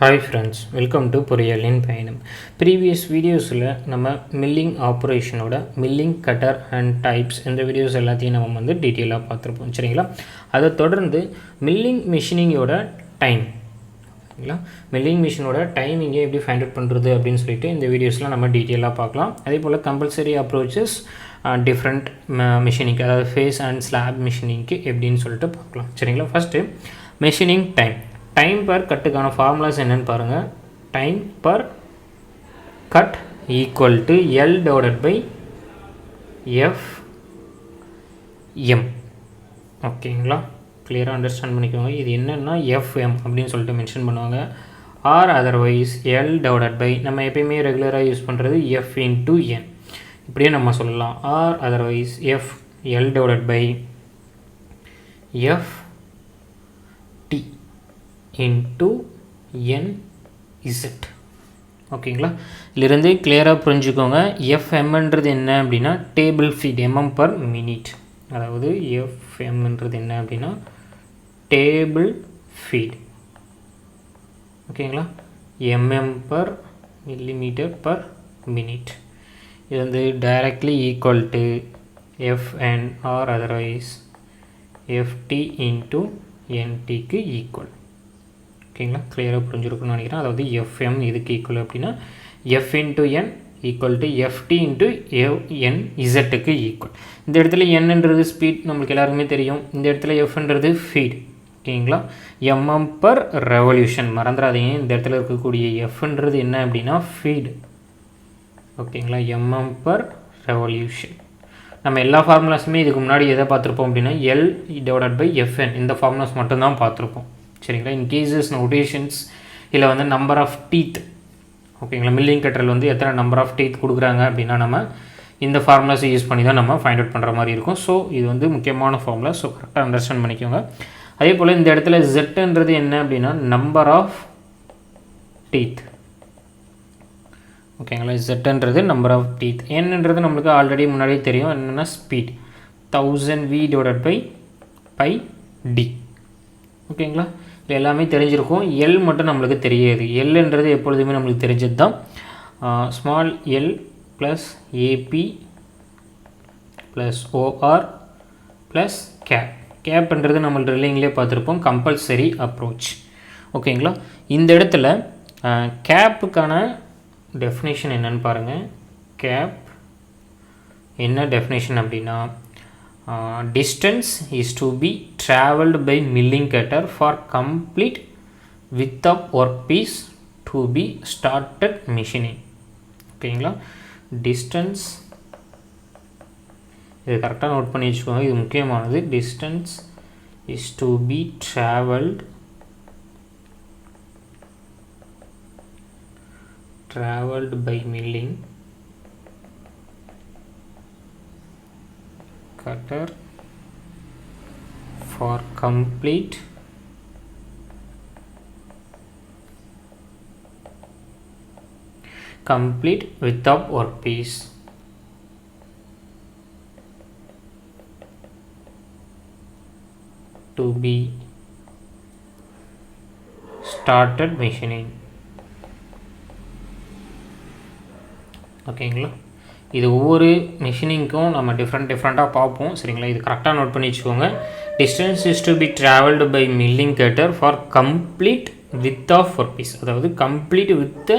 Hi friends, welcome to poriyalaninpayanam. Previous videos நம்ம milling operation ஓட milling cutter and types இந்த videos எல்லாத்தையும் நம்ம வந்து டீட்டெயிலாக பார்த்துருப்போம் சரிங்களா. அதை தொடர்ந்து milling machining ஓட டைம் சரிங்களா, milling மிஷினோட டைமிங்கை எப்படி ஃபைண்ட் அவுட் பண்ணுறது அப்படின்னு சொல்லிட்டு இந்த வீடியோஸ்லாம் நம்ம டீட்டெயிலாக பார்க்கலாம். அதே போல் கம்பல்சரி அப்ரோச்சஸ் டிஃப்ரெண்ட் மிஷினிங்க்கு, அதாவது ஃபேஸ் அண்ட் ஸ்லாப் மிஷினிங்க்கு எப்படின்னு சொல்லிட்டு பார்க்கலாம் சரிங்களா. First machining time. Time per கட்டுக்கான ஃபார்முலாஸ் என்னென்னு பாருங்கள். Time per cut equal to L divided by F M. ஓகேங்களா, கிளியராக அண்டர்ஸ்டாண்ட் பண்ணிக்கோங்க. இது என்னென்னா எஃப்எம் அப்படின்னு சொல்லிட்டு மென்ஷன் பண்ணுவாங்க. Or otherwise L divided by, நம்ம எப்பயுமே ரெகுலராக யூஸ் பண்ணுறது எஃப் இன்ட்டு என், இப்படியே நம்ம சொல்லலாம். Or otherwise F L divided by F T into N Z. ஓகேங்களா, இதிலிருந்து கிளியராக புரிஞ்சுக்கோங்க. எஃப்எம்ன்றது என்ன அப்படின்னா table feed, MM per minute. அதாவது எஃப்எம்ன்றது என்ன அப்படின்னா டேபிள் ஃபீட். ஓகேங்களா, MM per millimetre per minute. இது வந்து directly equal to FN or otherwise FT into என்டிக்கு ஈக்குவல். ஓகேங்களா, கிளியராக புரிஞ்சுருக்குன்னு நினைக்கிறேன். அதாவது எஃப்எம் இதுக்கு ஈக்குவல் அப்படின்னா F into N equal to FT into N இசட்டுக்கு ஈக்குவல். இந்த இடத்துல என்னன்றது ஸ்பீட் நம்மளுக்கு எல்லாருக்குமே தெரியும். இந்த இடத்துல எஃப்ன்றது ஃபீட். ஓகேங்களா, எம்எம் பர் ரெவல்யூஷன் மறந்துடாதீங்க. இந்த இடத்துல இருக்கக்கூடிய எஃப்ன்றது என்ன அப்படின்னா ஃபீட். ஓகேங்களா, எம்எம் பர் ரெவல்யூஷன். நம்ம எல்லா ஃபார்முலாஸுமே இதுக்கு முன்னாடி எதை பார்த்துருப்போம் அப்படின்னா எல் டிவைடட் பை எஃப்என், இந்த ஃபார்முலாஸ் மட்டும்தான் பார்த்துருப்போம் சரிங்களா. இன் கேசஸ் நோட்டேஷன்ஸ் இல்லை வந்து நம்பர் ஆஃப் டீத், ஓகேங்களா, மில்லிங் கட்டரில் வந்து எத்தனை நம்பர் ஆஃப் டீத் கொடுக்குறாங்க அப்படின்னா நம்ம இந்த ஃபார்முலாஸை யூஸ் பண்ணி தான் நம்ம ஃபைண்ட் அவுட் பண்ணுற மாதிரி இருக்கும். ஸோ இது வந்து முக்கியமான ஃபார்முலா. ஸோ கரெக்டாக அண்டர்ஸ்டாண்ட் பண்ணிக்கோங்க. அதே போல் இந்த இடத்துல ஜெட்டுன்றது என்ன அப்படின்னா நம்பர் ஆஃப் டீத். ஓகேங்களா, ஜெட்டுன்றது நம்பர் ஆஃப் டீத். என்னன்றது நம்மளுக்கு ஆல்ரெடி முன்னாடியே தெரியும். என்னென்னா speed 1000 V divided by pi D. ஓகேங்களா, இது எல்லாமே தெரிஞ்சிருக்கும். எல் மட்டும் நம்மளுக்கு தெரியாது. எல்ன்றது எப்பொழுதுமே நம்மளுக்கு தெரிஞ்சது தான். Small L plus AP plus OR plus gap. கேப்ன்றது நம்ம ட்ரில்லிங்லேயே பார்த்துருப்போம், கம்பல்சரி அப்ரோச். ஓகேங்களா, இந்த இடத்துல கேப்புக்கான டெஃபினேஷன் என்னன்னு பாருங்கள். கேப் என்ன டெஃபினேஷன் அப்படின்னா distance is to be traveled by milling cutter for complete width of workpiece to be started machining. ஓகேங்களா, distance இது கரெக்டாக நோட் பண்ணி வச்சுக்கோங்க, இது முக்கியமானது. distance is to be traveled by milling cutter for complete width of workpiece to be started machining. ஓகேங்களா, இது ஒவ்வொரு மிஷினிங்க்கும் நம்ம டிஃப்ரெண்ட்டாக பார்ப்போம் சரிங்களா. இது கரெக்டாக நோட் பண்ணி வச்சுக்கோங்க. Distance is to be travelled by milling cutter for complete width of work piece. அதாவது கம்ப்ளீட் வித்தை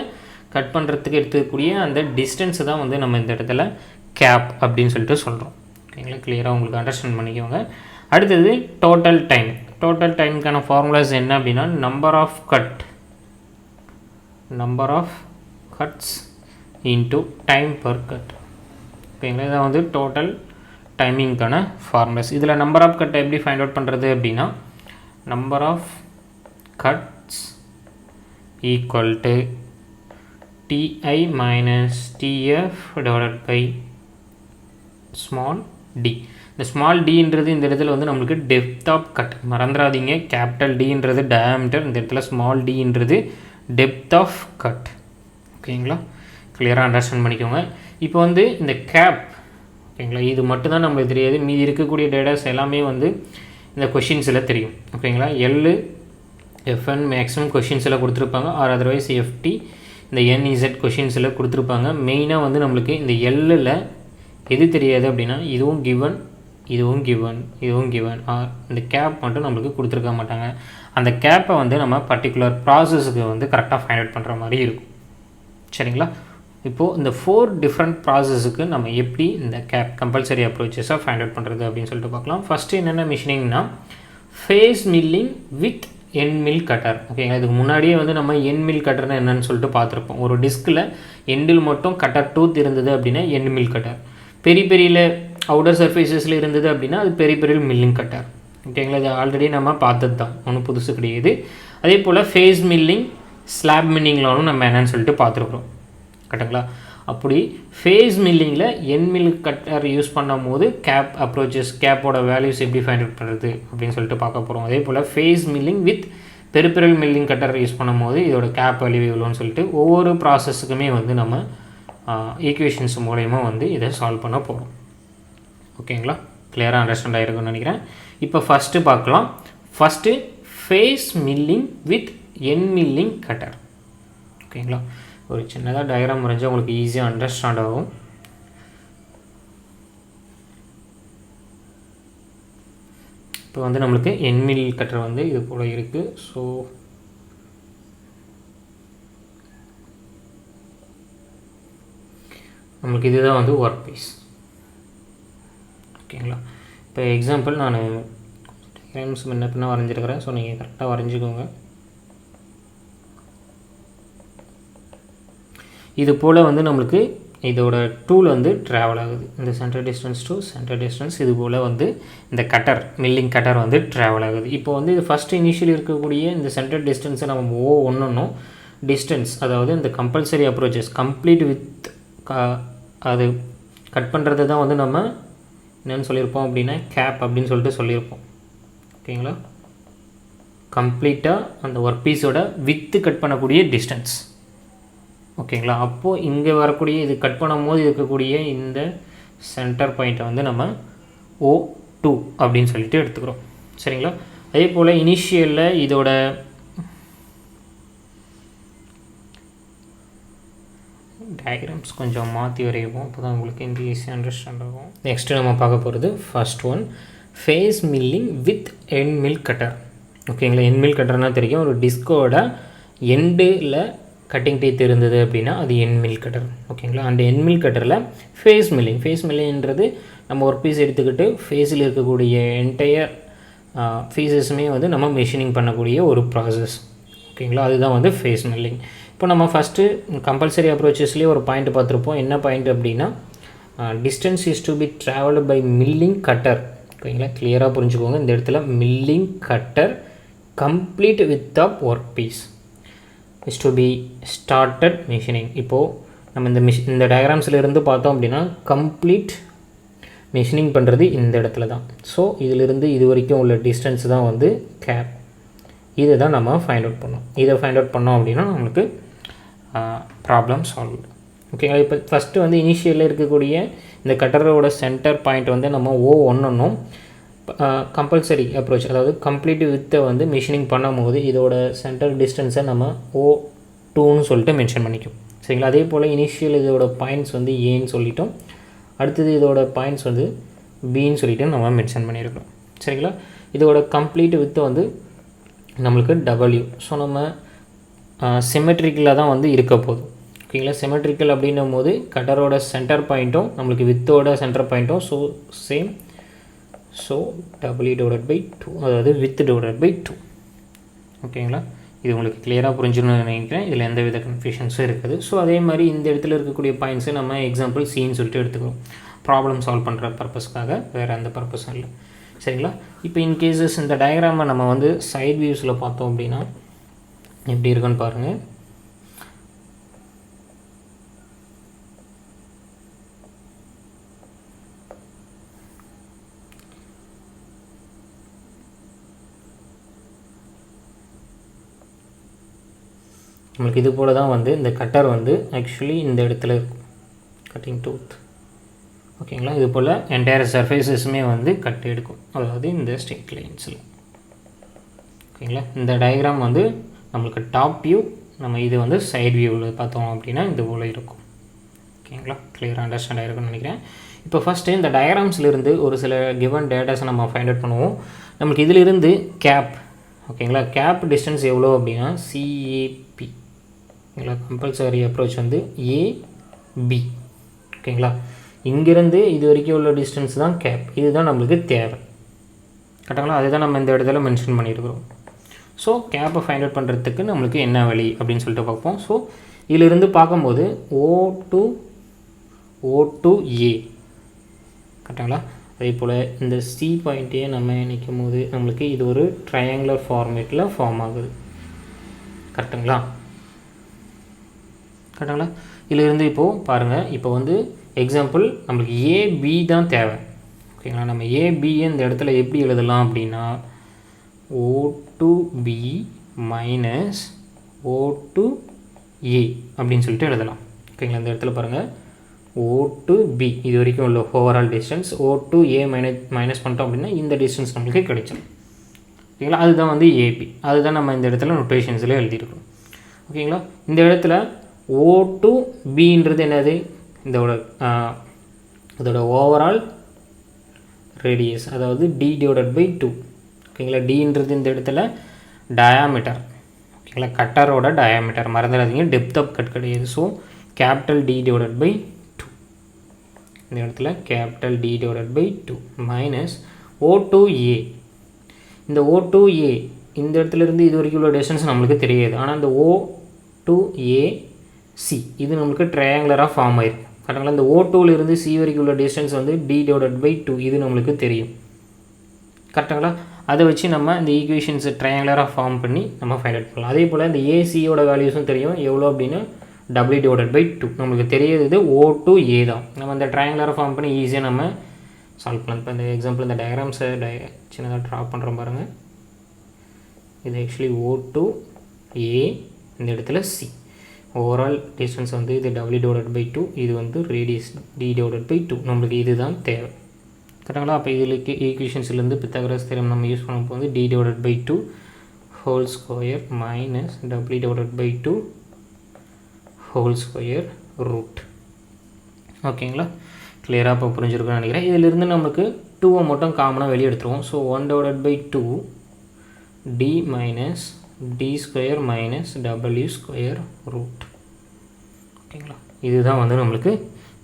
கட் பண்ணுறதுக்கு எடுத்துக்கக்கூடிய அந்த டிஸ்டன்ஸை தான் வந்து நம்ம இந்த இடத்துல கேப் அப்படின்னு சொல்லிட்டு சொல்கிறோம். ஓகேங்களா, கிளியராக உங்களுக்கு அண்டர்ஸ்டாண்ட் பண்ணிக்கோங்க. அடுத்தது டோட்டல் டைம். டோட்டல் டைமுக்கான ஃபார்முலாஸ் என்ன அப்படின்னா number of cuts into time per cut. ஓகேங்களா, இதை வந்து டோட்டல் டைமிங்க்கான ஃபார்முலாஸ். இதில் நம்பர் ஆஃப் கட்டை எப்படி ஃபைண்ட் அவுட் பண்ணுறது அப்படின்னா number of cuts equal to DI minus DF divided by small D. இந்த ஸ்மால் டின்றது இந்த இடத்துல வந்து நம்மளுக்கு டெப்த் ஆஃப் கட் மறந்துடாதீங்க. கேபிட்டல் டின்றது டயாமீட்டர், இந்த இடத்துல ஸ்மால் டின்றது டெப்த் ஆஃப் கட். ஓகேங்களா, கிளியராக அண்டர்ஸ்டாண்ட் பண்ணிக்கோங்க. இப்போ வந்து இந்த கேப், ஓகேங்களா, இது மட்டும்தான் நம்மளுக்கு தெரியாது. மீதி இருக்கக்கூடிய டேட்டாஸ் எல்லாமே வந்து இந்த கொஷின்ஸில் தெரியும். ஓகேங்களா, எல் FN மேக்ஸிமம் கொஷின்ஸில் கொடுத்துருப்பாங்க, ஆர் அதர்வைஸ் FT இந்த NZ கொஷின்ஸில் கொடுத்துருப்பாங்க. மெயினாக வந்து நம்மளுக்கு இந்த எல்லில் எது தெரியாது அப்படின்னா இதுவும் கிவன், இதுவும் கிவன், இதுவும் கிவன், இந்த கேப் மட்டும் நம்மளுக்கு கொடுத்துருக்க மாட்டாங்க. அந்த கேப்பை வந்து நம்ம பர்டிகுலர் ப்ராசஸுக்கு வந்து கரெக்டாக ஃபைண்ட் அவுட் பண்ணுற மாதிரி இருக்கும். சரிங்களா? இப்போது இந்த 4 டிஃப்ரெண்ட் ப்ராசஸுக்கு நம்ம எப்படி இந்த கேப் கம்பல்சரி அப்ரோச்சஸாக ஃபைண்ட் அவுட் பண்ணுறது அப்படின்னு சொல்லிட்டு பார்க்கலாம். ஃபஸ்ட்டு என்னென்ன மிஷினிங்னா face milling with end mill cutter. ஓகேங்களா? இதுக்கு முன்னாடியே வந்து நம்ம எண்ட் மில் கட்டர்னு என்னென்னு சொல்லிட்டு பார்த்துருப்போம். ஒரு டிஸ்கில் எண்டில் மட்டும் கட்டர் டூத் இருந்தது அப்படின்னா எண்ட் மில் கட்டர், பெரிய அவுட்டர் சர்ஃபேஸஸில் இருந்தது அப்படின்னா அது பெரிய மில்லிங் கட்டர். ஓகேங்களா? இது ஆல்ரெடி நம்ம பார்த்தது தான், ஒன்றும் புதுசு கிடையாது. அதே போல் ஃபேஸ் மில்லிங் ஸ்லாப் மில்லிங்லாலும் நம்ம என்னென்னு சொல்லிட்டு பார்த்துருக்குறோம். கரெக்டுங்களா? அப்படி ஃபேஸ் மில்லிங்கில் எண்ட் மில் கட்டர் யூஸ் பண்ணும் போது கேப் அப்ரோச்சஸ், கேப்போட வேல்யூஸ் எப்படி ஃபைண்ட் அவுட் பண்ணுறது அப்படின்னு சொல்லிட்டு பார்க்க போகிறோம். அதே போல் face milling with peripheral milling cutter use பண்ணும் போது இதோட கேப் வேல்யூ எவ்வளோன்னு சொல்லிட்டு ஒவ்வொரு ப்ராசஸுக்குமே வந்து நம்ம ஈக்குவேஷன்ஸ் மூலயமா வந்து இதை சால்வ் பண்ண போகிறோம். ஓகேங்களா? கிளியராக அண்டர்ஸ்டாண்ட் ஆகிருக்குன்னு நினைக்கிறேன். இப்போ ஃபஸ்ட்டு பார்க்கலாம். First face milling with end milling cutter. ஓகேங்களா? ஒரு சின்னதாக டயக்ராம் வரைஞ்சால் உங்களுக்கு ஈஸியாக அண்டர்ஸ்டாண்ட் ஆகும். இப்போ வந்து நம்மளுக்கு எண்ட் மில் கட்டர் வந்து இது போல் இருக்குது. ஸோ நம்மளுக்கு இதுதான் வந்து ஒர்க் பீஸ். ஓகேங்களா? இப்போ எக்ஸாம்பிள் நான் டயக்ராம்ஸ் முன்ன பின்ன வரைஞ்சிருக்கிறேன். ஸோ நீங்கள் கரெக்டாக வரைஞ்சிக்கோங்க. இது போல் வந்து நம்மளுக்கு இதோட டூல் வந்து ட்ராவல் ஆகுது. இந்த centre distance to centre distance இது போல் வந்து இந்த கட்டர் மில்லிங் கட்டர் வந்து ட்ராவல் ஆகுது. இப்போ வந்து இது ஃபஸ்ட்டு இனிஷியல் இருக்கக்கூடிய இந்த சென்டர் டிஸ்டன்ஸை நம்ம ஒன்றும் டிஸ்டன்ஸ், அதாவது இந்த கம்பல்சரி அப்ரோச்சஸ் கம்ப்ளீட் வித் அது கட் பண்ணுறது தான் வந்து நம்ம என்னென்னு சொல்லியிருப்போம் அப்படின்னா கேப் அப்படின்னு சொல்லிட்டு சொல்லியிருப்போம். ஓகேங்களா? கம்ப்ளீட்டாக அந்த ஒர்க் பீஸோட வித்து கட் பண்ணக்கூடிய டிஸ்டன்ஸ். ஓகேங்களா? அப்போது இங்கே வரக்கூடிய இது கட் பண்ணும் போது இருக்கக்கூடிய இந்த சென்டர் பாயிண்ட்டை வந்து நம்ம O2 அப்படின்னு சொல்லிட்டு எடுத்துக்கிறோம். சரிங்களா? அதே போல் இனிஷியலில் இதோட டயக்ராம்ஸ் கொஞ்சம் மாற்றி வரைவோம், அப்போ தான் உங்களுக்கு இந்த ஈஸியாக அண்டர்ஸ்டாண்ட் ஆகும். நெக்ஸ்ட்டு நம்ம பார்க்க போகிறது first one face milling with end mill cutter. ஓகேங்களா? எண்ட் மில் கட்டர்னால் தெரியும், ஒரு டிஸ்கோட எண்டில் கட்டிங் டீத் இருந்தது அப்படின்னா அது எண்ட் மில் கட்டர். ஓகேங்களா? அந்த எண்ட் மில் கட்டரில் ஃபேஸ் மில்லிங்கிறது நம்ம ஒரு பீஸ் எடுத்துக்கிட்டு ஃபேஸில் இருக்கக்கூடிய என்டையர் ஃபீஸஸுமே வந்து நம்ம மெஷினிங் பண்ணக்கூடிய ஒரு ப்ராசஸ். ஓகேங்களா? அதுதான் வந்து ஃபேஸ் மில்லிங். இப்போ நம்ம ஃபஸ்ட்டு கம்பல்சரி அப்ரோச்சஸ்லேயே ஒரு பாயிண்ட் பார்த்துருப்போம். என்ன பாயிண்ட் அப்படின்னா distance is to be travelled by milling cutter. ஓகேங்களா? கிளியராக புரிஞ்சுக்கோங்க. இந்த இடத்துல milling cutter complete width of work piece is to be started machining. இப்போது நம்ம இந்த டயக்ராம்ஸில் இருந்து பார்த்தோம் அப்படின்னா கம்ப்ளீட் மெஷினிங் பண்ணுறது இந்த இடத்துல தான். ஸோ இதிலிருந்து இது வரைக்கும் உள்ள டிஸ்டன்ஸ் தான் வந்து கேப். இதை தான் நம்ம ஃபைண்ட் அவுட் பண்ணோம். இதை ஃபைண்ட் அவுட் பண்ணோம் அப்படின்னா நம்மளுக்கு ப்ராப்ளம் சால்வ். ஓகேங்களா? இப்போ ஃபஸ்ட்டு வந்து இனிஷியலில் இருக்கக்கூடிய இந்த கட்டரோட சென்டர் பாயிண்ட் வந்து நம்ம O1 கம்பல்சரி அப்ரோச், அதாவது கம்ப்ளீட் வித்தை வந்து மிஷினிங் பண்ணும் போது இதோட சென்டர் டிஸ்டன்ஸை நம்ம O2ன்னு சொல்லிட்டு மென்ஷன் பண்ணிக்கும். சரிங்களா? அதே போல் இனிஷியல் இதோட பாயிண்ட்ஸ் வந்து ஏன்னு சொல்லிட்டோம், அடுத்தது இதோட பாயிண்ட்ஸ் வந்து பின்னு சொல்லிட்டு நம்ம மென்ஷன் பண்ணியிருக்கிறோம். சரிங்களா? இதோட கம்ப்ளீட் வித்தை வந்து நம்மளுக்கு W. ஸோ நம்ம சிமெட்ரிக்கலாக தான் வந்து இருக்க போதும். ஓகேங்களா? சிமெட்ரிக்கல் அப்படின்னும் போது கட்டரோட சென்டர் பாயிண்ட்டும் நம்மளுக்கு வித்தோட சென்டர் பாயிண்ட்டும் ஸோ சேம். ஸோ W/2, அதாவது width/2. ஓகேங்களா? இது உங்களுக்கு கிளியராக புரிஞ்சுன்னு நினைக்கிறேன். இதில் எந்த வித கன்ஃபியூஷன்ஸும் இருக்குது. ஸோ அதே மாதிரி இந்த இடத்துல இருக்கக்கூடிய பாயிண்ட்ஸை நம்ம எக்ஸாம்பிள் சின்னு சொல்லிட்டு எடுத்துக்கிறோம், ப்ராப்ளம் சால்வ் பண்ணுற பர்பஸ்க்காக, வேறு எந்த பர்பஸும் இல்லை. சரிங்களா? இப்போ இன்கேஸஸ் இந்த டயக்ராமை நம்ம வந்து சைட் வியூஸில் பார்த்தோம் அப்படின்னா எப்படி இருக்குன்னு பாருங்கள். நம்மளுக்கு இது போல் தான் வந்து இந்த கட்டர் வந்து ஆக்சுவலி இந்த இடத்துல இருக்கும், கட்டிங் டூத். ஓகேங்களா? இது போல் என்டையர் சர்ஃபேஸஸுமே வந்து கட் எடுக்கும், அதாவது இந்த ஸ்ட்ரெயிட் லைன்ஸில். ஓகேங்களா. இந்த டயக்ராம் வந்து நம்மளுக்கு டாப் வியூ, நம்ம இது வந்து சைட் வியூவில் பார்த்தோம் அப்படின்னா இது போல் இருக்கும். ஓகேங்களா, கிளியராக அண்டர்ஸ்டாண்ட் ஆகிருக்குன்னு நினைக்கிறேன். இப்போ ஃபஸ்ட்டு இந்த டயக்ராம்ஸ்லேருந்து ஒரு சில கிவன் டேட்டாஸை நம்ம ஃபைண்ட் அவுட் பண்ணுவோம். நம்மளுக்கு இதிலிருந்து கேப், ஓகேங்களா, கேப் டிஸ்டன்ஸ் எவ்வளோ அப்படின்னா சிஏபி. ஓகேங்களா, கம்பல்சரி அப்ரோச் வந்து ஏபி. ஓகேங்களா, இங்கேருந்து இது வரைக்கும் உள்ள டிஸ்டன்ஸ் தான் கேப். இதுதான் நம்மளுக்கு தேவை. கரெக்டாங்களா, அதுதான் நம்ம இந்த இடத்துல மென்ஷன் பண்ணியிருக்கிறோம். ஸோ கேப்பை ஃபைண்ட் அவுட் பண்ணுறதுக்கு நம்மளுக்கு என்ன வழி அப்படின்னு சொல்லிட்டு பார்ப்போம். ஸோ இதிலிருந்து பார்க்கும்போது O2A கரெக்டாங்களா. அதே போல் இந்த C பாயிண்ட்டையே நம்ம நினைக்கும் போது நம்மளுக்கு இது ஒரு ட்ரையாங்குலர் ஃபார்மேட்டில் ஃபார்ம் ஆகுது. கரெக்டுங்களா. கரெக்டாங்களா. இதிலிருந்து இப்போது பாருங்கள், இப்போ வந்து எக்ஸாம்பிள் நம்மளுக்கு AB தான் தேவை. ஓகேங்களா, நம்ம AB இந்த இடத்துல எப்படி எழுதலாம் அப்படின்னா O2B மைனஸ் O2A அப்படின்னு சொல்லிட்டு எழுதலாம். ஓகேங்களா, இந்த இடத்துல பாருங்கள் O2B இது வரைக்கும் உள்ள ஓவரால் டிஸ்டன்ஸ், O2A மைனஸ் பண்ணிட்டோம் அப்படின்னா இந்த டிஸ்டன்ஸ் நம்மளுக்கு கிடைச்சிடும். ஓகேங்களா, அதுதான் வந்து AB. அதுதான் நம்ம இந்த இடத்துல நோட்டேஷன்ஸில் எழுதியிருக்கோம். ஓகேங்களா, இந்த இடத்துல O2Bன்றது என்னது, இதோட ஓவரால் ரேடியஸ், அதாவது D/2. ஓகேங்களா, Dன்றது இந்த இடத்துல டயாமீட்டர். ஓகேங்களா, கட்டரோட டயாமீட்டர் மறந்துடாதீங்க, டெப்த் ஆஃப் கட் கிடையாது. ஸோ கேபிட்டல் D/2 இந்த இடத்துல கேபிட்டல் D/2 மைனஸ் O2A. இந்த O2A இந்த இடத்துல இருந்து இது வரைக்கும் உள்ள டிஸ்டன்ஸ் நம்மளுக்கு தெரியாது. ஆனால் இந்த O2AC இது நம்மளுக்கு ட்ரையாங்குலராக ஃபார்ம் ஆயிருக்கு. கரெக்டாங்களா. இந்த O2லேருந்து C வரைக்கும் உள்ள டிஸ்டன்ஸ் வந்து D/2 இது நம்மளுக்கு தெரியும். கரெக்டுங்களா. அதை வச்சு நம்ம இந்த ஈக்குவேஷன்ஸை ட்ரையாங்குலராக ஃபார்ம் பண்ணி நம்ம ஃபைண்ட் அவுட் பண்ணலாம். அதே போல் இந்த ஏசியோட வேல்யூஸும் தெரியும். எவ்வளோ அப்படின்னா W/2 நம்மளுக்கு தெரியாது O2A தான். நம்ம இந்த ட்ரையாங்குலராக ஃபார்ம் பண்ணி ஈஸியாக நம்ம சால்வ் பண்ணலாம். இப்போ இந்த எக்ஸாம்பிள் இந்த டயக்ராம்ஸை சின்னதாக ட்ரா பண்ணுறோம் பாருங்கள். இது ஆக்சுவலி O2A, இந்த இடத்துல C. ஓவரால் டிஸ்டன்ஸ் வந்து இது W/2, இது வந்து ரேடியஸ் D/2. நம்மளுக்கு இதுதான் தேவை. கரெக்டாங்களா. அப்போ இதில் ஈக்குவேஷன்ஸ்லேருந்து பித்தாகரஸ் தியரம் நம்ம யூஸ் பண்ணும்போது வந்து D/2 whole square minus W/2 whole square root. ஓகேங்களா, கிளியராக இப்போ புரிஞ்சிருக்குன்னு நினைக்கிறேன். இதிலிருந்து நமக்கு 2 மட்டும் காமனாக வெளியே எடுத்துருவோம். So 1/2 D minus D square minus W square root. ஓகேங்களா, இதுதான் வந்து நம்மளுக்கு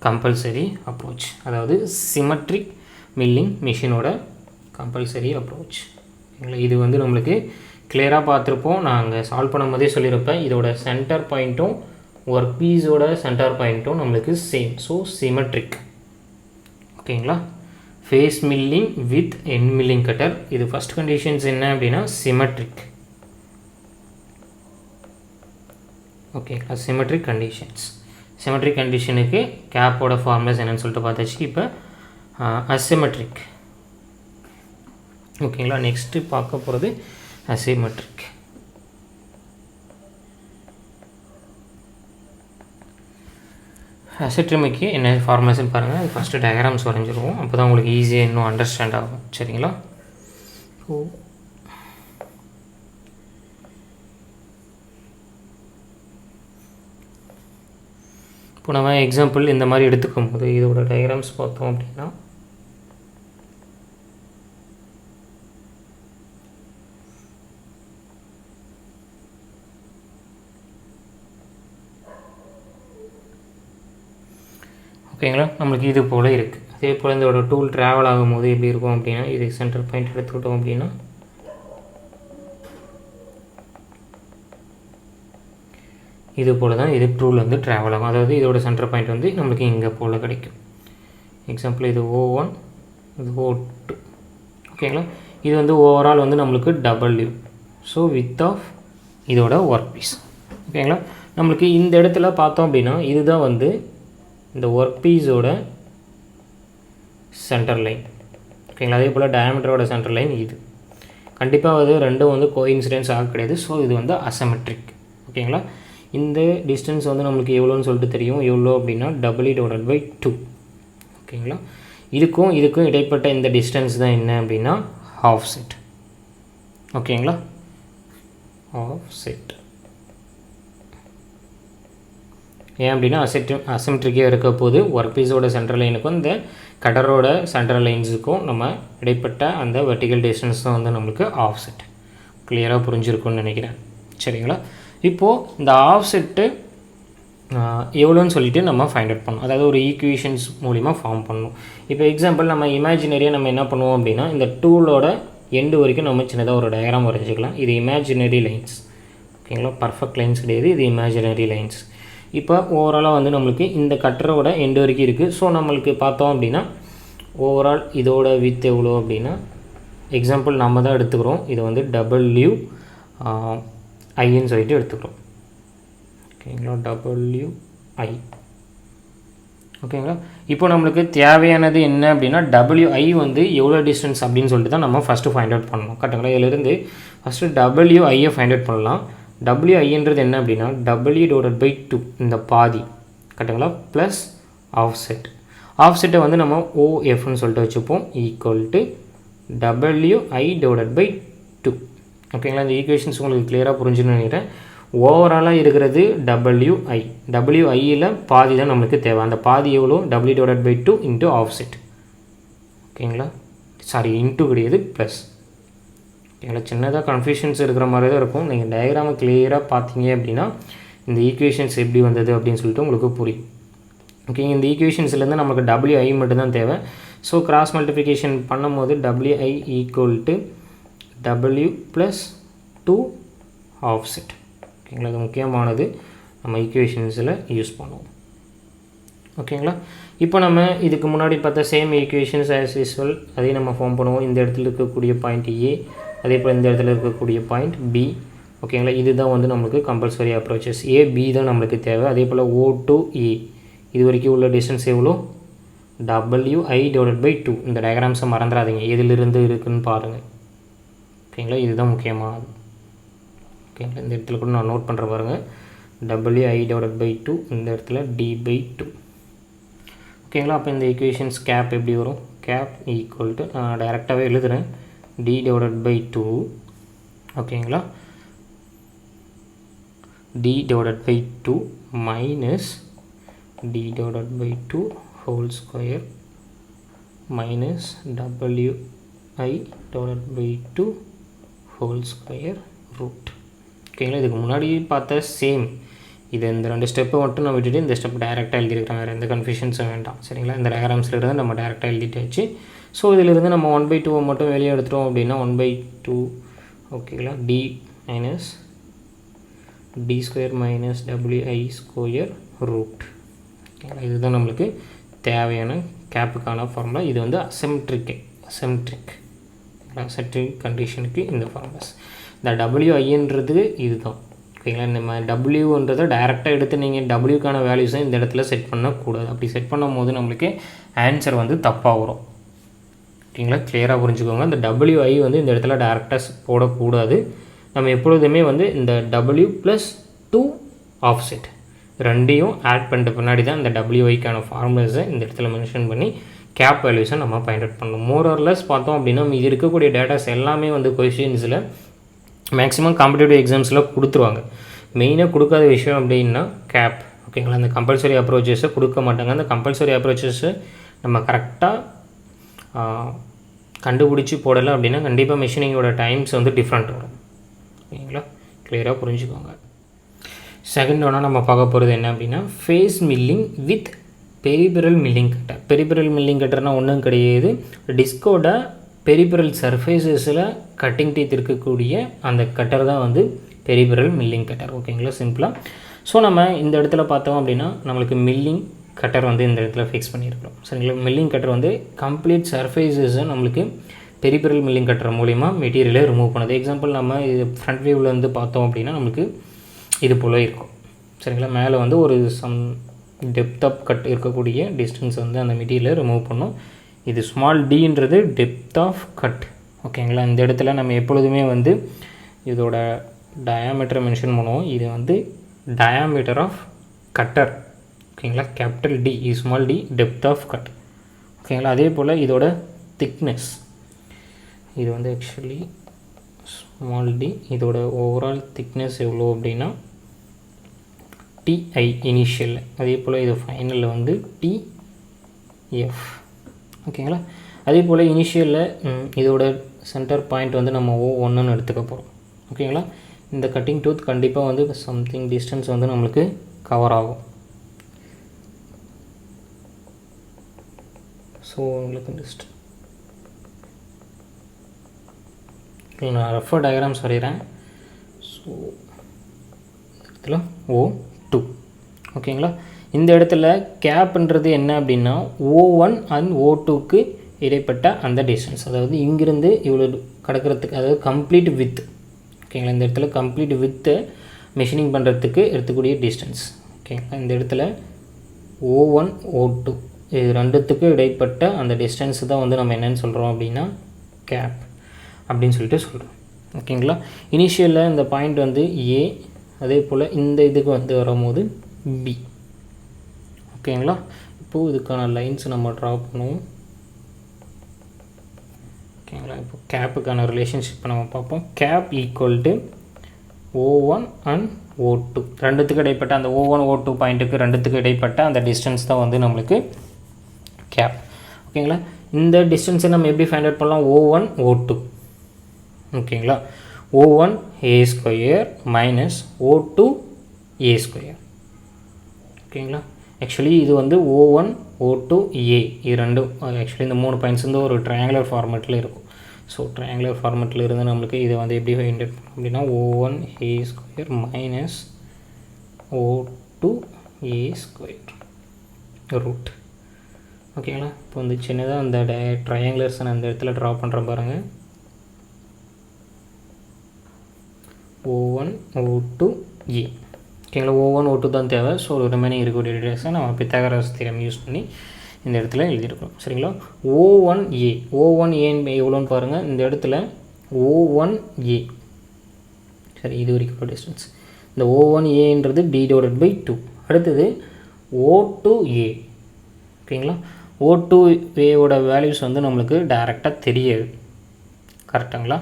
கம்பல்சரி அப்ரோச், அதாவது சிமெட்ரிக் மில்லிங் மிஷினோட கம்பல்சரி அப்ரோச். ஓகேங்களா, இது வந்து நம்மளுக்கு கிளியராக பார்த்துருப்போம். நாங்கள் சால்வ் பண்ணும் போதே சொல்லியிருப்பேன், இதோட சென்டர் பாயிண்ட்டும் ஒர்க் பீஸோட சென்டர் பாயிண்ட்டும் நம்மளுக்கு சேம். So symmetric. ஓகேங்களா, face milling with end milling cutter. இது ஃபஸ்ட் கண்டிஷன்ஸ் என்ன அப்படின்னா சிமெட்ரிக். ஓகேங்களா, சிமெட்ரிக் கண்டிஷன்ஸ். சிமெட்ரிக் கண்டிஷனுக்கு கேப்போட ஃபார்முலாஸ் என்னென்னு சொல்லிட்டு பார்த்தாச்சு. இப்போ அசிமெட்ரிக். ஓகேங்களா, நெக்ஸ்ட்டு பார்க்க போகிறது அசிமெட்ரிக். அசிமெட்ரிக்கு என்ன ஃபார்முலாஸ்ன்னு பாருங்கள். அது ஃபஸ்ட்டு டயக்ராம்ஸ் வரைஞ்சிருவோம், அப்போ தான் உங்களுக்கு ஈஸியாக இன்னும் அண்டர்ஸ்டாண்ட் ஆகும். சரிங்களா. ஸோ இப்போ நம்ம எக்ஸாம்பிள் இந்த மாதிரி எடுத்துக்கும் போது இதோட டயக்ராம்ஸ் பார்த்தோம் அப்படின்னா ஓகேங்களா, நம்மளுக்கு இது போல் இருக்குது. அதே போல் இதோட டூல் ட்ராவல் ஆகும்போது எப்படி இருக்கும் அப்படின்னா, இது சென்டர் பாயிண்ட் எடுத்துக்கிட்டோம் அப்படின்னா இது போல் தான் இது டூல் வந்து ட்ராவல் ஆகும். அதாவது இதோட சென்டர் பாயிண்ட் வந்து நம்மளுக்கு இங்கே போல் கிடைக்கும். எக்ஸாம்பிள் இது O1, இது O2. ஓகேங்களா, இது வந்து ஓவரால் வந்து நம்மளுக்கு W. ஸோ வித் ஆஃப் இதோட ஒர்க் பீஸ். ஓகேங்களா, நம்மளுக்கு இந்த இடத்துல பார்த்தோம் அப்படின்னா இதுதான் வந்து இந்த ஒர்க் பீஸோட சென்டர் லைன். ஓகேங்களா, அதே போல் டயாமீட்டரோட சென்டர் லைன் இது. கண்டிப்பாக அது ரெண்டும் வந்து கோஇன்சிடென்ஸ் ஆக கிடையாது. ஸோ இது வந்து அசிமெட்ரிக். ஓகேங்களா, இந்த டிஸ்டன்ஸ் வந்து நம்மளுக்கு எவ்வளோன்னு சொல்லிட்டு தெரியும். எவ்வளோ அப்படின்னா W/2. ஓகேங்களா, இதுக்கும் இடைப்பட்ட இந்த டிஸ்டன்ஸ் தான் என்ன அப்படின்னா ஹாஃப் செட். ஓகேங்களா, ஆஃப்செட். ஏன் அப்படின்னா அசிமெட்ரிக்காக இருக்க போது ஒர்க் பீஸோட சென்ட்ரல் லைனுக்கும் இந்த கட்டரோட சென்ட்ரல் லைன்ஸுக்கும் நம்ம இடைப்பட்ட அந்த வெர்டிக்கல் டிஸ்டன்ஸ் தான் வந்து நம்மளுக்கு ஆஃப்செட். கிளியராக புரிஞ்சிருக்கும்னு நினைக்கிறேன். சரிங்களா? இப்போது இந்த ஆஃப்செட்டு எவ்வளோன்னு சொல்லிட்டு நம்ம ஃபைண்ட் அவுட் பண்ணணும். அதாவது ஒரு ஈக்குவேஷன்ஸ் மூலிமா ஃபார்ம் பண்ணணும். இப்போ எக்ஸாம்பிள் நம்ம இமேஜினரியாக நம்ம என்ன பண்ணுவோம் அப்படின்னா இந்த டூலோட எண்டு வரைக்கும் நம்ம சின்னதாக ஒரு டயக்ராம் வரைஞ்சிக்கலாம். இது இமேஜினரி லைன்ஸ். ஓகேங்களா? பர்ஃபெக்ட் லைன்ஸ் கிடையாது, இது இமேஜினரி லைன்ஸ். இப்போ ஓவராலாக வந்து நம்மளுக்கு இந்த கட்டரோட எண்டு வரைக்கும் இருக்குது. ஸோ நம்மளுக்கு பார்த்தோம் அப்படின்னா ஓவரால் இதோட வித் எவ்வளோ அப்படின்னா எக்ஸாம்பிள் நம்ம தான் எடுத்துக்கிறோம். இது வந்து WIன்னு சொல்லிட்டு எடுத்துக்கிறோம். ஓகேங்களா? WI. ஓகேங்களா? இப்போ நம்மளுக்கு தேவையானது என்ன அப்படின்னா WI வந்து எவ்வளோ டிஸ்டன்ஸ் அப்படின்னு சொல்லிட்டு தான் நம்ம ஃபஸ்ட்டு ஃபைண்ட் அவுட் பண்ணணும். கரெக்டுங்களா? இதிலிருந்து ஃபஸ்ட்டு WIயை ஃபைண்ட் அவுட் பண்ணலாம். WIன்றது என்ன அப்படின்னா W/2 இந்த பாதி. கரெக்டுங்களா? Plus offset. ஆஃப்செட்டை வந்து நம்ம OFன்னு சொல்லிட்டு வச்சுப்போம் ஈக்குவல் டு WI/2. ஓகேங்களா? இந்த ஈக்குவேஷன்ஸ் உங்களுக்கு கிளியராக புரிஞ்சுன்னு நினைக்கிறேன். ஓவராலாக இருக்கிறது WIயில் பாதி தான் நம்மளுக்கு தேவை. அந்த பாதி எவ்வளோ? W/2 into offset. ஓகேங்களா? சாரி, இன்ட்டு கிடையாது, ப்ளஸ். ஓகேங்களா? சின்னதாக கன்ஃபியூஷன்ஸ் இருக்கிற மாதிரி தான் இருக்கும். நீங்கள் டயக்ராமை கிளியராக பார்த்தீங்க அப்படின்னா இந்த ஈக்குவேஷன்ஸ் எப்படி வந்தது அப்படின்னு சொல்லிட்டு உங்களுக்கு புரியும். ஓகேங்க? இந்த ஈக்குவேஷன்ஸ்லேருந்து நமக்கு WI மட்டும்தான் தேவை. ஸோ கிராஸ் மல்டிப்ளிகேஷன் பண்ணும் போது WI equal to W + 2 offset. ஓகேங்களா? அது முக்கியமானது, நம்ம ஈக்குவேஷன்ஸில் யூஸ் பண்ணுவோம். ஓகேங்களா? இப்போ நம்ம இதுக்கு முன்னாடி பார்த்த சேம் ஈக்குவேஷன்ஸ் ஆஸ் யூஸ்வல் அதையும் நம்ம ஃபார்ம் பண்ணுவோம். இந்த இடத்துல இருக்கக்கூடிய பாயிண்ட் A, அதே போல் இந்த இடத்துல இருக்கக்கூடிய பாயிண்ட் B. ஓகேங்களா? இதுதான் வந்து நம்மளுக்கு கம்பல்சரி அப்ரோச்சஸ். AB தான் நம்மளுக்கு தேவை. அதே போல் O to A இது வரைக்கும் உள்ள டிஸ்டன்ஸ் எவ்வளோ? WI/2. இந்த டயக்ராம்ஸை மறந்துடாதீங்க, எதிலிருந்து இருக்குதுன்னு பாருங்கள். ஓகேங்களா? இதுதான் முக்கியமானது. ஓகேங்களா? இந்த இடத்துல கூட நான் நோட் பண்ணுற பாருங்கள். WI/2 இந்த இடத்துல D/2. ஓகேங்களா? அப்போ இந்த ஈக்குவேஷன்ஸ் கேப் எப்படி வரும்? கேப் ஈக்குவல் டு நான் டைரெக்டாகவே எழுதுகிறேன் D/2. ஓகேங்களா? D/2 minus D/2 whole square minus WI/2 whole square root. ஓகேங்களா? இதுக்கு முன்னாடி பார்த்த சேம் இது இந்த 2 ஸ்டெப்பை மட்டும் நான் விட்டுட்டு இந்த ஸ்டெப் டேரெக்டாக எழுதியிருக்கிறேன். வேறு எந்த கன்ஃபியூஷன்ஸும் வேண்டாம். சரிங்களா? இந்த டயக்ராம்ஸ்லேருந்து நம்ம டேரெக்டாக எழுதிட்டாச்சு. ஸோ இதிலிருந்து நம்ம 1/2 மட்டும் வெளியே எடுத்துட்டோம் அப்படின்னா 1/2. ஓகேங்களா? D minus D square minus WI square root. ஓகேங்களா? இதுதான் நம்மளுக்கு தேவையான கேப்புக்கான ஃபார்முலா. இது வந்து அசிமெட்ரிக் கண்டிஷனுக்கு இந்த ஃபார்முலாஸ். இந்த WIன்றது இதுதான். ஓகேங்களா? நம்ம Wன்றதை டைரெக்டாக எடுத்து நீங்கள் Wக்கான வேல்யூஸை இந்த இடத்துல செட் பண்ணக்கூடாது. அப்படி செட் பண்ணும் போது நம்மளுக்கு ஆன்சர் வந்து தப்பாக வரும். ஓகேங்களா? கிளியராக புரிஞ்சுக்கோங்க. இந்த WI வந்து இந்த இடத்துல டைரெக்டாக போடக்கூடாது. நம்ம எப்பொழுதுமே வந்து இந்த W + 2 ஆஃப்செட் ரெண்டையும் ஆட் பண்ணிட்டு பின்னாடி தான் இந்த WIக்கான ஃபார்முலாஸை இந்த இடத்துல மென்ஷன் பண்ணி கேப் வேல்யூஸை நம்ம ஃபைண்ட் அவுட் பண்ணணும். மோர் ஆர் லெஸ் பார்த்தோம் அப்படின்னா இது இருக்கக்கூடிய டேட்டாஸ் எல்லாமே வந்து கொஷின்ஸில் மேக்ஸிமம் காம்படிட்டிவ் எக்ஸாம்ஸில் கொடுத்துருவாங்க. மெயினாக கொடுக்காத விஷயம் அப்படின்னா கேப். ஓகேங்களா? அந்த கம்பல்சரி அப்ரோச்சஸை கொடுக்க மாட்டாங்க. அந்த கம்பல்சரி அப்ரோச்சஸை நம்ம கரெக்டாக கண்டுபிடிச்சி போடலை அப்படின்னா கண்டிப்பாக மிஷினிங்கோட டைம்ஸ் வந்து டிஃப்ரெண்ட் வரும். ஓகேங்களா? கிளியராக புரிஞ்சுக்கோங்க. செகண்ட் ஒன்றா நம்ம பார்க்க போகிறது என்ன அப்படின்னா face milling with peripheral milling cutter. Peripheral milling கட்டர்னால் ஒன்றும் கிடையாது, டிஸ்கோட பெரிபெரல் சர்ஃபேஸஸில் கட்டிங் டீத் இருக்கக்கூடிய அந்த கட்டர் தான் வந்து பெரிபெரல் மில்லிங் கட்டர். ஓகேங்களா? சிம்பிளாக. ஸோ நம்ம இந்த இடத்துல பார்த்தோம் அப்படின்னா நம்மளுக்கு மில்லிங் கட்டர் வந்து இந்த இடத்துல ஃபிக்ஸ் பண்ணியிருக்கிறோம். சரிங்களா? மில்லிங் கட்டர் வந்து கம்ப்ளீட் சர்ஃபேஸஸை நம்மளுக்கு பெரிபெரல் மில்லிங் கட்டர் மூலிமா மெட்டீரியலை ரிமூவ் பண்ணுது. எக்ஸாம்பிள் நம்ம இது ஃப்ரண்ட் வியூவில் வந்து பார்த்தோம் அப்படின்னா நம்மளுக்கு இது போல் இருக்கும். சரிங்களா? மேலே வந்து ஒரு சம் டெப்த் ஆஃப் கட் இருக்கக்கூடிய டிஸ்டன்ஸ் வந்து அந்த மெட்டீரியலை ரிமூவ் பண்ணும். இது ஸ்மால் டின்றது டெப்த் ஆஃப் கட். ஓகேங்களா? இந்த இடத்துல நம்ம எப்பொழுதுமே வந்து இதோட டயாமீட்டரை மென்ஷன் பண்ணுவோம். இது வந்து டயாமீட்டர் ஆஃப் கட்டர். ஓகேங்களா? Capital D small d depth of cut. ஓகேங்களா? அதே போல் இதோட திக்னஸ் இது வந்து ஆக்சுவலி small d, இதோட overall thickness எவ்வளோ அப்படின்னா ti initial, அதே போல் இது ஃபைனலில் வந்து tf. ஓகேங்களா? அதே போல் இனிஷியலில் இதோட சென்டர் பாயிண்ட் வந்து நம்ம O1ன்னு எடுத்துக்க போகிறோம். ஓகேங்களா? இந்த கட்டிங் டூத் கண்டிப்பாக வந்து சம்திங் டிஸ்டன்ஸ் வந்து நம்மளுக்கு கவர் ஆகும். ஸோ உங்களுக்கு டிஸ்டன்ஸ் நான் ரஃபாக டயக்ராம்ஸ் வரைகிறேன். ஸோ இடத்துல O2. ஓகேங்களா? இந்த இடத்துல கேப்ன்றது என்ன அப்படின்னா O1 அண்ட் O2க்கு இடைப்பட்ட அந்த டிஸ்டன்ஸ், அதாவது இங்கிருந்து இவ்வளோ கடக்கிறதுக்கு, அதாவது கம்ப்ளீட் வித். ஓகேங்களா? இந்த இடத்துல கம்ப்ளீட் வித்தை மெஷினிங் பண்ணுறதுக்கு எடுத்துக்கூடிய டிஸ்டன்ஸ். ஓகேங்களா? இந்த இடத்துல O1 O2 இது ரெண்டுத்துக்கு இடைப்பட்ட அந்த டிஸ்டன்ஸ் தான் வந்து நம்ம என்னென்னு சொல்கிறோம் அப்படின்னா கேப் அப்படின்னு சொல்லிட்டு சொல்கிறோம். ஓகேங்களா? இனிஷியலில் இந்த பாயிண்ட் வந்து A, அதே போல் இந்த இதுக்கு வந்து வரும்போது B. ஓகேங்களா? இப்போது இதுக்கான லைன்ஸ் நம்ம ட்ரா பண்ணுவோம். ஓகேங்களா? இப்போ கேப்புக்கான ரிலேஷன்ஷிப்பை நம்ம பார்ப்போம். Gap equal to O1 and O2 ரெண்டுத்துக்கு இடைப்பட்ட அந்த O1 O2 பாயிண்ட்டுக்கு ரெண்டுத்துக்கு இடைப்பட்ட அந்த டிஸ்டன்ஸ் தான் வந்து நம்மளுக்கு கேப். ஓகேங்களா? இந்த டிஸ்டன்ஸை நம்ம எப்படி ஃபைண்ட் அவுட் பண்ணலாம்? O1 O2. ஓகேங்களா? O1 A square minus O2 A square. ஓகேங்களா? ஆக்சுவலி இது வந்து O1 O2 A இது ரெண்டும் ஆக்சுவலி இந்த 3 பாயிண்ட்ஸ் வந்து ஒரு ட்ரையாங்குலர் ஃபார்மேட்டில் இருக்கும். ஸோ ட்ரையாங்குலர் ஃபார்மேட்டில் இருந்து நம்மளுக்கு இதை வந்து எப்படி ஃபைண்ட் அவுட் பண்ணோம் அப்படின்னா O1 A square minus O2 A square root. ஓகேங்களா? இப்போ வந்து சின்னதாக அந்த ட்ரையாங்குலர்ஸை நான் அந்த இடத்துல ட்ரா பண்ணுறேன் பாருங்கள். O1 O2 A. ஓகேங்களா? O1 O2 தான் தேவை. ஸோ ரிமைனிங் இருக்கக்கூடிய டீடைல்ஸை நம்ம பித்தாகரஸ் தியரம் யூஸ் பண்ணி இந்த இடத்துல எழுதியிருக்கோம். சரிங்களா? O1 A O1 A எவ்வளோன்னு பாருங்கள். இந்த இடத்துல O1 A சரி, இது வரைக்கும் டிஸ்டன்ஸ். இந்த O1 Aன்றது d/2. அடுத்தது O2 A. ஓகேங்களா? O2 Aவோட வேல்யூஸ் வந்து நம்மளுக்கு டைரெக்டாக தெரியாது. கரெக்டுங்களா?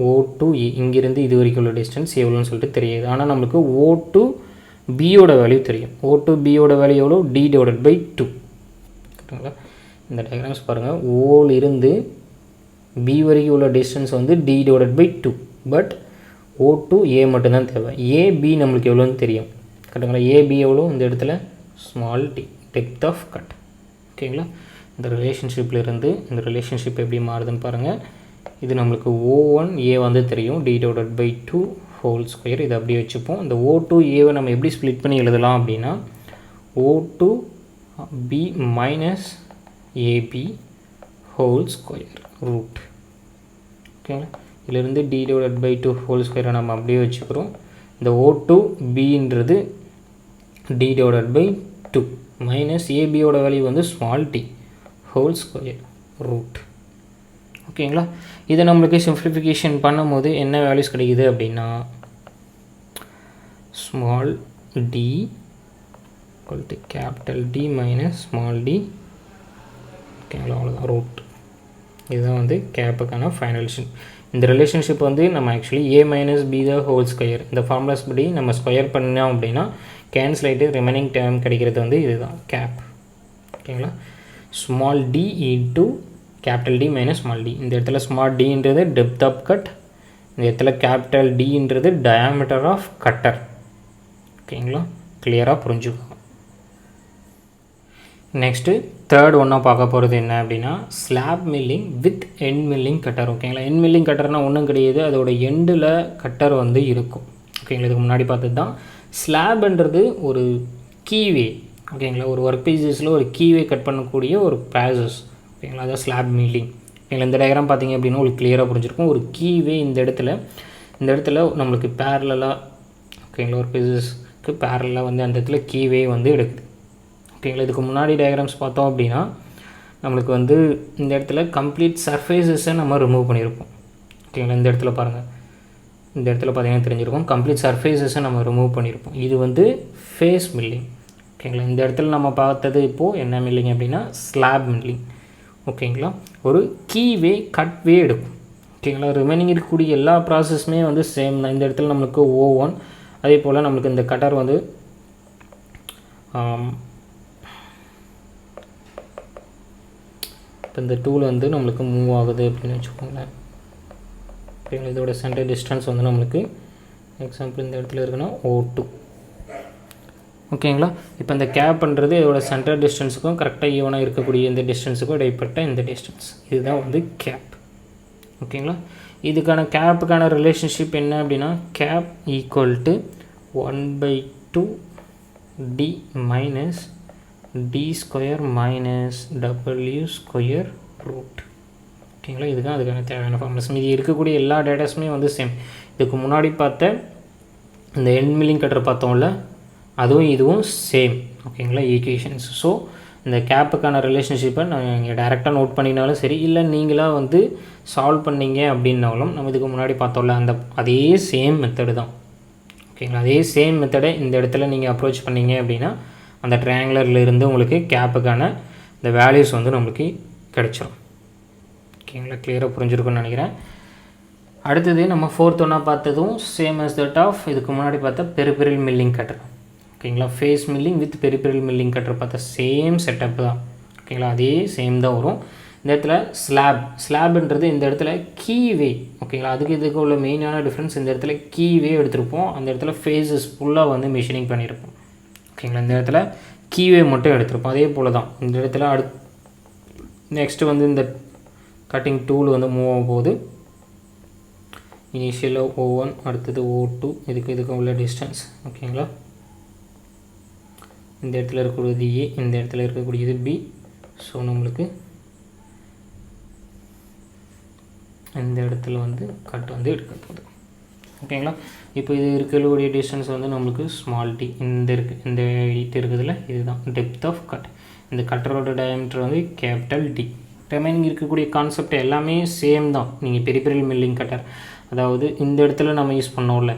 O2 A இங்கிருந்து இது வரைக்கும் உள்ள டிஸ்டன்ஸ் எவ்வளோன்னு சொல்லிட்டு தெரியாது. ஆனால் நம்மளுக்கு O2 Bயோட வேல்யூ தெரியும். O2 Bயோட வேல்யூ எவ்வளோ? d/2. கரெக்டுங்களா? இந்த டயக்ராம்ஸ் பாருங்கள். ஓலிருந்து B வரைக்கும் உள்ள டிஸ்டன்ஸ் வந்து d/2. பட் O2 A மட்டும்தான் தேவை. AB நம்மளுக்கு எவ்வளோன்னு தெரியும். கரெக்டுங்களா? AB எவ்வளோ? இந்த இடத்துல small d, depth of cut. ஓகேங்களா? இந்த ரிலேஷன்ஷிப்லேருந்து இந்த ரிலேஷன்ஷிப் எப்படி மாறுதுன்னு பாருங்கள். இது நம்மளுக்கு O1 A வந்து தெரியும் d/2 ஹோல் ஸ்கொயர். இதை அப்படியே வச்சுப்போம். இந்த O2 Aவை நம்ம எப்படி ஸ்ப்ளிட் பண்ணி எழுதலாம் அப்படின்னா O2 B minus AB whole square root. ஓகேங்களா? இதிலிருந்து d/2 ஹோல் ஸ்கொயரை நம்ம அப்படியே வச்சுக்கிறோம். இந்த O2 Bன்றது d/2 மைனஸ் ABயோட வேல்யூ வந்து small t whole square root. ஓகேங்களா? இதை நம்மளுக்கு சிம்பிளிஃபிகேஷன் பண்ணும்போது என்ன வேல்யூஸ் கிடைக்குது அப்படின்னா small d equal to capital D minus small d. ஓகேங்களா? அவ்வளோதான் ரூட். இதுதான் வந்து கேப்புக்கான ஃபைனல். இந்த ரிலேஷன்ஷிப் வந்து நம்ம actually A minus B the whole square இந்த ஃபார்முலாஸ் படி நம்ம ஸ்கொயர் பண்ணோம் அப்படின்னா கேன்சல் ஆகிட்டு ரிமைனிங் டேர்ம் கிடைக்கிறது வந்து இதுதான் கேப். ஓகேங்களா? Small d into capital D minus small d. இந்த இடத்துல ஸ்மால் dன்றது டெப்த் ஆஃப் கட், இந்த இடத்துல கேபிட்டல் Dன்றது டயாமீட்டர் ஆஃப் கட்டர். ஓகேங்களா? கிளியராக புரிஞ்சுக்கோங்க. நெக்ஸ்ட்டு தேர்ட் ஒன்றா பார்க்க போகிறது என்ன அப்படின்னா slab milling with end milling cutter. ஓகேங்களா? எண்ட் மில்லிங் கட்டர்னால் ஒன்றும் கிடையாது, அதோட எண்டில் கட்டர் வந்து இருக்கும். ஓகேங்களா? இதுக்கு முன்னாடி பார்த்தது தான். ஸ்லாப்ன்றது ஒரு கீவே. ஓகேங்களா? ஒரு ஒர்க் பீசஸில் ஒரு கீவே கட் பண்ணக்கூடிய ஒரு ப்ராசஸ். ஓகேங்களா? அதான் ஸ்லாப் மில்லிங். ஓகேங்களா? இந்த டயக்ராம் பார்த்தீங்க அப்படின்னா உங்களுக்கு கிளியராக புரிஞ்சிருக்கும். ஒரு கீவே இந்த இடத்துல நம்மளுக்கு பேரலாக, ஓகேங்களா, ஒரு பீசஸ்க்கு பேரலாக வந்து அந்த இடத்துல கீவே வந்து எடுக்குது. ஓகேங்களா? இதுக்கு முன்னாடி டயக்ராம்ஸ் பார்த்தோம் அப்படின்னா நம்மளுக்கு வந்து இந்த இடத்துல கம்ப்ளீட் சர்ஃபேஸஸை நம்ம ரிமூவ் பண்ணியிருப்போம். ஓகேங்களா? இந்த இடத்துல பாருங்கள், இந்த இடத்துல பார்த்தீங்கன்னா தெரிஞ்சிருக்கும் கம்ப்ளீட் சர்ஃபேஸஸை நம்ம ரிமூவ் பண்ணியிருப்போம். இது வந்து ஃபேஸ் மில்லிங். ஓகேங்களா? இந்த இடத்துல நம்ம பார்த்தது இப்போது என்ன மில்லிங் அப்படின்னா ஸ்லாப் மில்லிங். ஓகேங்களா? ஒரு கீவே கட்வே எடுக்கும். ஓகேங்களா. ரிமைனிங் இருக்கக்கூடிய எல்லா ப்ராசஸுமே வந்து சேம் தான். இந்த இடத்துல நம்மளுக்கு O1, அதே போல் நம்மளுக்கு இந்த கட்டர் வந்து இப்போ இந்த டூல் வந்து நம்மளுக்கு மூவ் ஆகுது அப்படின்னு வச்சுக்கோங்களேன். ஓகேங்களா. இதோட சென்டர் டிஸ்டன்ஸ் வந்து நம்மளுக்கு எக்ஸாம்பிள் இந்த இடத்துல இருக்குன்னா O2. ஓகேங்களா. இப்போ இந்த கேப்ன்றது இதோட சென்டர் டிஸ்டன்ஸுக்கும் கரெக்டாக ஈவனாக இருக்கக்கூடிய இந்த டிஸ்டன்ஸுக்கும் இடைப்பட்ட இந்த டிஸ்டன்ஸ், இதுதான் வந்து கேப். ஓகேங்களா. இதுக்கான கேப்புக்கான ரிலேஷன்ஷிப் என்ன அப்படின்னா gap equal to 1/2 d minus d square minus w square root. ஓகேங்களா. இதுதான் அதுக்கான தேவையான ஃபார்முலாஸ். இது இருக்கக்கூடிய எல்லா டேட்டாஸுமே வந்து சேம். இதுக்கு முன்னாடி பார்த்த இந்த எண்ட் மில்லிங் கட்டர் பார்த்தோம்ல, அதுவும் இதுவும் சேம். ஓகேங்களா ஈக்குவேஷன்ஸ். ஸோ இந்த கேப்புக்கான ரிலேஷன்ஷிப்பை நீங்கள் டைரெக்டாக நோட் பண்ணினாலும் சரி, இல்லை நீங்களாக வந்து சால்வ் பண்ணிங்க அப்படின்னாலும் நம்ம இதுக்கு முன்னாடி பார்த்தோம்ல அந்த அதே சேம் மெத்தடு தான். ஓகேங்களா. அதே சேம் மெத்தடை இந்த இடத்துல நீங்கள் அப்ரோச் பண்ணிங்க அப்படின்னா அந்த ட்ரையாங்குலர்லேருந்து உங்களுக்கு கேப்புக்கான இந்த வேல்யூஸ் வந்து நம்மளுக்கு கிடைச்சிடும். ஓகேங்களா. கிளியராக புரிஞ்சிருக்குன்னு நினைக்கிறேன். அடுத்தது நம்ம 4th ஒன்றா பார்த்ததும் சேம் as that ஆஃப் இதுக்கு முன்னாடி பார்த்த பெரிபெரல் மில்லிங் கட்டர். ஓகேங்களா. Face milling with peripheral milling cutter பார்த்த சேம் செட்டப் தான். ஓகேங்களா. அதே சேம் தான் வரும். இந்த இடத்துல ஸ்லாப்ன்றது இந்த இடத்துல கீவே. ஓகேங்களா. அதுக்கு இதுக்கு உள்ள மெயினான டிஃப்ரென்ஸ், இந்த இடத்துல கீவே எடுத்திருப்போம், அந்த இடத்துல ஃபேஸஸ் ஃபுல்லாக வந்து மிஷினிங் பண்ணியிருப்போம். ஓகேங்களா. இந்த இடத்துல கீவே மட்டும் எடுத்திருப்போம். அதே போல் தான் இந்த இடத்துல நெக்ஸ்ட்டு வந்து இந்த கட்டிங் டூல் வந்து மூவ் ஆகும் போது இனிஷியலாக O1, அடுத்தது O2, இதுக்கு உள்ள டிஸ்டன்ஸ். ஓகேங்களா. இந்த இடத்துல இருக்கக்கூடியது A, இந்த இடத்துல இருக்கக்கூடியது B. ஸோ நம்மளுக்கு இந்த இடத்துல வந்து கட் வந்து எடுக்க போகுது. ஓகேங்களா. இப்போ இது இருக்கக்கூடிய டிஸ்டன்ஸ் வந்து நம்மளுக்கு ஸ்மால் டி. இந்த இது இருக்குதுல்ல, இதுதான் டெப்த் ஆஃப் கட். இந்த கட்டரோட டயாமீட்டர் வந்து கேபிட்டல் டி. ரிமைனிங் இருக்கக்கூடிய கான்செப்ட் எல்லாமே சேம் தான். நீங்கள் பெரிபெரல் மில்லிங் கட்டர், அதாவது இந்த இடத்துல நம்ம யூஸ் பண்ணோம்ல,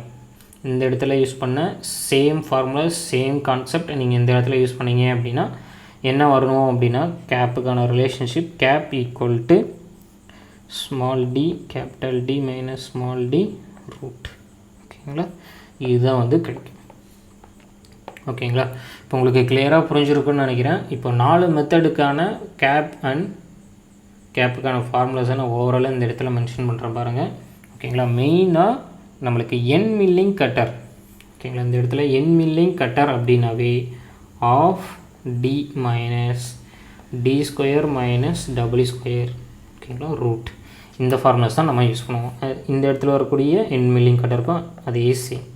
இந்த இடத்துல யூஸ் பண்ண சேம் ஃபார்முலா சேம் கான்செப்ட் நீங்கள் இந்த இடத்துல யூஸ் பண்ணிங்க அப்படின்னா என்ன வரணும் அப்படின்னா கேப்புக்கான relationship gap equal to small D capital D minus small D root. ஓகேங்களா. இதுதான் வந்து கிடைக்கும். ஓகேங்களா. இப்போ உங்களுக்கு கிளியராக புரிஞ்சிருக்குன்னு நினைக்கிறேன். இப்போ 4 மெத்தடுக்கான கேப்புக்கான ஃபார்முலாஸை நான் ஓவராலாக இந்த இடத்துல மென்ஷன் பண்ணுறேன் பாருங்கள். ஓகேங்களா. மெயினாக நம்மளுக்கு என் மில்லிங் கட்டர். ஓகேங்களா. இந்த இடத்துல என் மில்லிங் கட்டர் அப்படின்னாவே of D minus D square minus double square. ஓகேங்களா. ரூட். இந்த ஃபார்முலாஸ் தான் நம்ம யூஸ் பண்ணுவோம். இந்த இடத்துல வரக்கூடிய என் மில்லிங் கட்டருக்கும் அதே சேம்.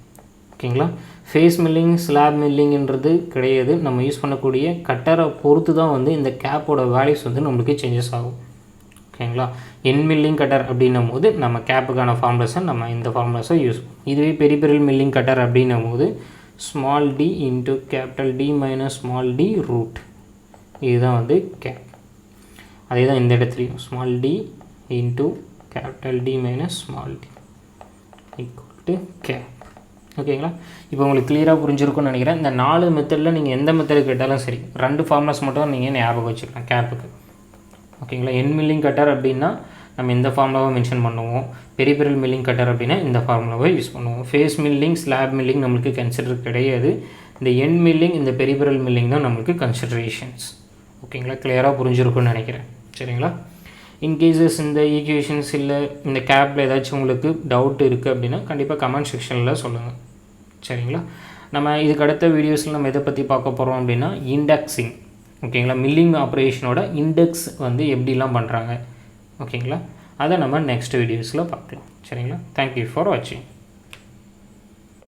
ஓகேங்களா. ஃபேஸ் மில்லிங் ஸ்லாப் மில்லிங்கிறது கிடையாது. நம்ம யூஸ் பண்ணக்கூடிய கட்டரை பொறுத்து தான் வந்து இந்த கேப்போட வேல்யூஸ் வந்து நம்மளுக்கு சேஞ்சஸ் ஆகும். ஓகேங்களா. என் மில்லிங் கட்டர் அப்படின்னும் போது நம்ம கேப்புக்கான ஃபார்முலாஸை நம்ம இந்த ஃபார்முலாஸை யூஸ் பண்ணுவோம். இதுவே பெரிபெரல் மில்லிங் கட்டர் அப்படின்னும் போது small D into capital D minus small D root. இதுதான் வந்து கேப். அதே தான் இந்த இடத்துலையும் small D into capital D minus small D equal to gap. ஓகேங்களா. இப்போ உங்களுக்கு கிளியராக புரிஞ்சிருக்கும்னு நினைக்கிறேன். இந்த 4 மெத்தடில் நீங்கள் எந்த மெத்தடு கேட்டாலும் சரி, 2 ஃபார்முலாஸ் மட்டும் நீங்கள் ஞாபகம் வச்சுக்கலாம் கேப்புக்கு. ஓகேங்களா. என் மில்லிங் கட்டர் அப்படின்னா நம்ம இந்த ஃபார்முலாவை மென்ஷன் பண்ணுவோம். பெரிபெரல் மில்லிங் கட்டர் அப்படின்னா இந்த ஃபார்முலாவை யூஸ் பண்ணுவோம். ஃபேஸ் மில்லிங் ஸ்லாப் மில்லிங் நம்மளுக்கு கன்சிடர் கிடையாது. இந்த என் மில்லிங் இந்த பெரிபெரல் மில்லிங் தான் நம்மளுக்கு கன்சிடரேஷன்ஸ். ஓகேங்களா. கிளியராக புரிஞ்சிருக்கும்னு நினைக்கிறேன். சரிங்களா. இன்கேஸஸ் இந்த ஈக்குவேஷன்ஸ் இல்லை இந்த கேப்பில் ஏதாச்சும் உங்களுக்கு டவுட் இருக்குது அப்படின்னா கண்டிப்பாக கமெண்ட் செக்ஷனில் சொல்லுங்கள். சரிங்களா. நம்ம இதுக்கு அடுத்த வீடியோஸில் நம்ம எதை பற்றி பார்க்க போகிறோம் அப்படின்னா இண்டெக்ஸிங். ஓகேங்களா. மில்லிங் ஆப்ரேஷனோட இண்டெக்ஸ் வந்து எப்படிலாம் பண்ணுறாங்க. ஓகேங்களா. அதை நம்ம நெக்ஸ்ட் வீடியோஸில் பார்க்கலாம். சரிங்களா. தேங்க்யூ ஃபார் வாட்சிங்.